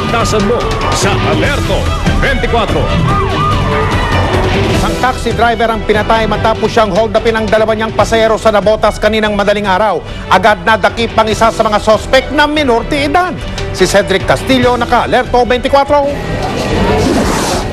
Tutundasan mo sa Alerto 24. Isang taxi driver ang pinatay matapos siyang hold upin ang dalawa niyang pasahero sa Navotas kaninang madaling araw. Agad na dakip ang isa sa mga sospek na minor de edad. Si Cedric Castillo, naka-Alerto 24.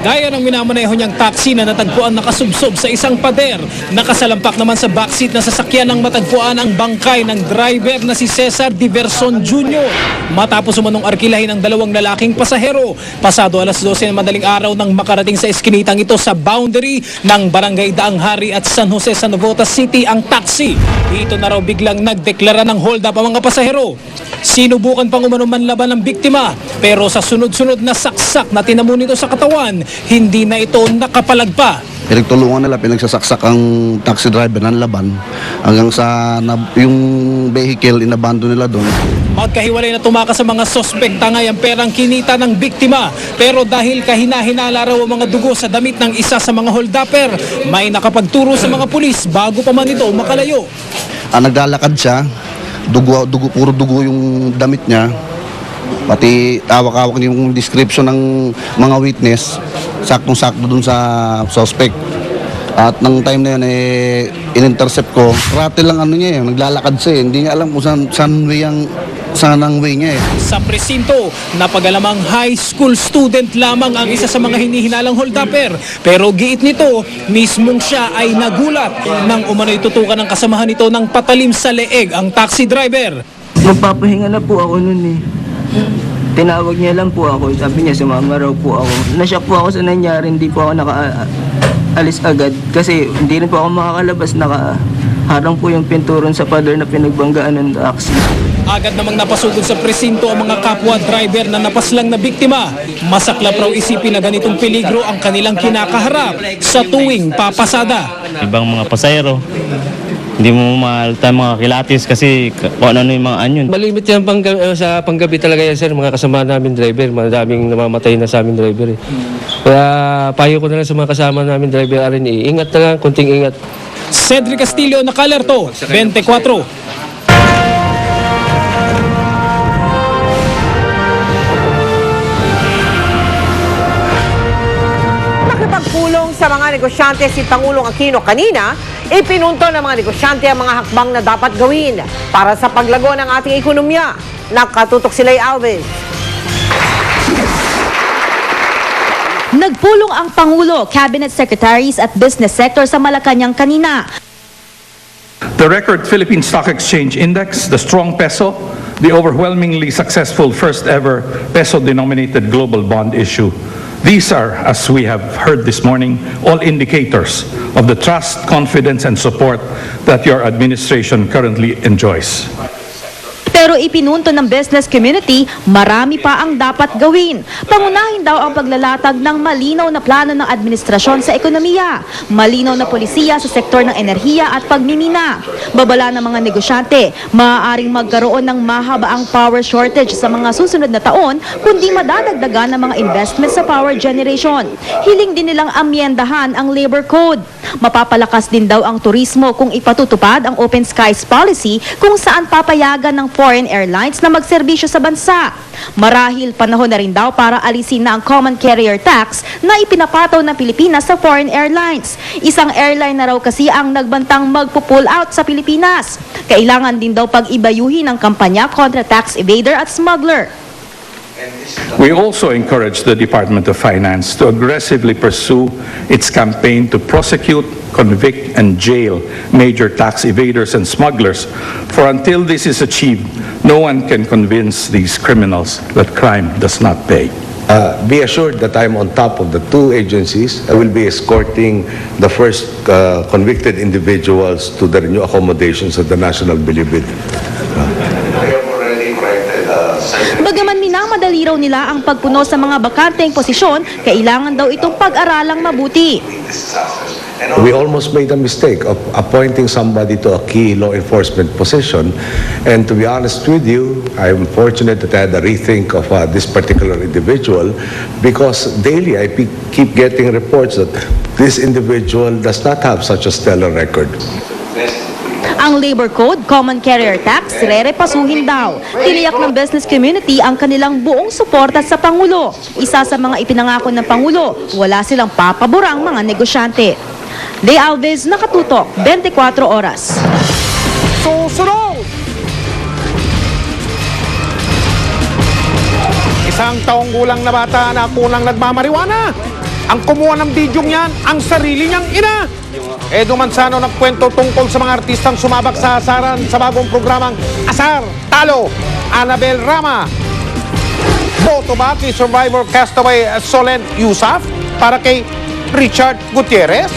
Gaya ng minamaneho niyang taxi na natagpuan nakasubsob sa isang pader. Nakasalampak naman sa backseat na sasakyan ng matagpuan ang bangkay ng driver na si Cesar Diverson Jr. Matapos umanong arkilahin ang dalawang lalaking pasahero. Pasado alas 12 ng madaling araw nang makarating sa eskinitang ito sa boundary ng Barangay Daang Hari at San Jose sa Navotas City ang taxi. Dito na raw biglang nagdeklara ng hold up ang mga pasahero. Sinubukan pang umano manlaban ng biktima pero sa sunod-sunod na saksak na tinamo nito sa katawan, hindi na ito nakapalagpa. Pinagtulungan nila, pinagsasaksak ang taxi driver ng laban hanggang sa yung vehicle inabandon nila doon. Magkahiwalay na tumakas sa mga sospek tangay ang perang kinita ng biktima. Pero dahil kahina-hinala raw ang mga dugo sa damit ng isa sa mga holdupper, may nakapagturo sa mga pulis bago pa man ito makalayo. Naglalakad siya, puro dugo yung damit niya. Pati hawak-hawak yung description ng mga witness, saktong-sakto dun sa suspect. At nang time na yun, in-intercept ko. Rattle lang niya, naglalakad siya. Hindi niya alam kung saan ang way niya. Sa presinto, napagalamang high school student lamang ang isa sa mga hinihinalang holdupper. Pero giit nito, mismong siya ay nagulat nang umano'y tutukan ng kasamahan nito ng patalim sa leeg ang taxi driver. Magpapahinga na po ako nun eh. Tinawag niya lang po ako, sabi niya sumama raw po ako. Nashock po ako sa nangyari, hindi po ako nakaalis agad. Kasi hindi rin po ako makakalabas, nakaharang po yung pinturon sa pader na pinagbanggaan ng taxi. Agad namang napasugod sa presinto ang mga kapwa driver na napaslang na biktima. Masaklap raw isipin na ganitong peligro ang kanilang kinakaharap sa tuwing papasada. Ibang mga pasahero, hindi mo mahalata mga kilatis kasi kung ano yung mga anyon. Malimit yan sa panggabi talaga yan, sir. Mga kasama namin driver, madaming namamatay na sa amin driver. Kaya payo ko na lang sa mga kasama namin driver, ingat na lang, kunting ingat. Cedric Castillo, naka-Alerto 24. Nakipagpulong sa mga negosyante si Pangulong Aquino kanina, ipinunto ng mga negosyante ang mga hakbang na dapat gawin para sa paglago ng ating ekonomiya. Nakatutok sila Alvin. Nagpulong ang Pangulo, Cabinet Secretaries at Business Sector sa Malacanang kanina. The record Philippine Stock Exchange Index, the strong peso, the overwhelmingly successful first ever peso-denominated global bond issue. These are, as we have heard this morning, all indicators of the trust, confidence, and support that your administration currently enjoys. Pero ipinunto ng business community, marami pa ang dapat gawin. Pangunahin daw ang paglalatag ng malinaw na plano ng administrasyon sa ekonomiya, malinaw na polisiya sa sektor ng enerhiya at pagmimina. Babala ng mga negosyante, maaaring magkaroon ng mahabaang power shortage sa mga susunod na taon kundi madadagdagan ng mga investment sa power generation. Hiling din nilang amyendahan ang labor code. Mapapalakas din daw ang turismo kung ipatutupad ang open skies policy kung saan papayagan ng foreign airlines na magserbisyo sa bansa. Marahil panahon na rin daw para alisin na ang common carrier tax na ipinapataw ng Pilipinas sa foreign airlines. Isang airline na raw kasi ang nagbantang magpo-pull out sa Pilipinas. Kailangan din daw pag-ibayuhin ang kampanya kontra tax evader at smuggler. We also encourage the Department of Finance to aggressively pursue its campaign to prosecute, convict, and jail major tax evaders and smugglers, for until this is achieved, no one can convince these criminals that crime does not pay. Be assured that I'm on top of the two agencies. I will be escorting the first convicted individuals to their new accommodations at the National Bilibid. Bagaman minamadali raw nila ang pagpuno sa mga bakanteng posisyon, kailangan daw itong pag-aralang mabuti. We almost made a mistake of appointing somebody to a key law enforcement position, and to be honest with you, I'm fortunate that I had a rethink of this particular individual, because daily I keep getting reports that this individual does not have such a stellar record. Ang labor code, common carrier tax, rerepasuhin daw. Tiniyak ng business community ang kanilang buong suporta sa Pangulo. Isa sa mga ipinangako ng Pangulo, wala silang papaborang mga negosyante. Day Alves, Nakatutok, 24 Oras. Susunod! Isang taong gulang na bata na kunang nagmamariwana. Ang kumuha ng bidyong yan, ang sarili niyang ina. Edo Manzano nagkwento tungkol sa mga artistang sumabak sa asaran sa bagong programang Asar, Talo, Annabel Rama. Boto ba kay Survivor castaway Solen Yusaf para kay Richard Gutierrez?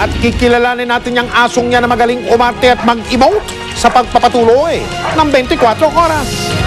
At kikilalanin natin yung asong niya na magaling umarte at mag-emote sa pagpapatuloy ng 24 Oras.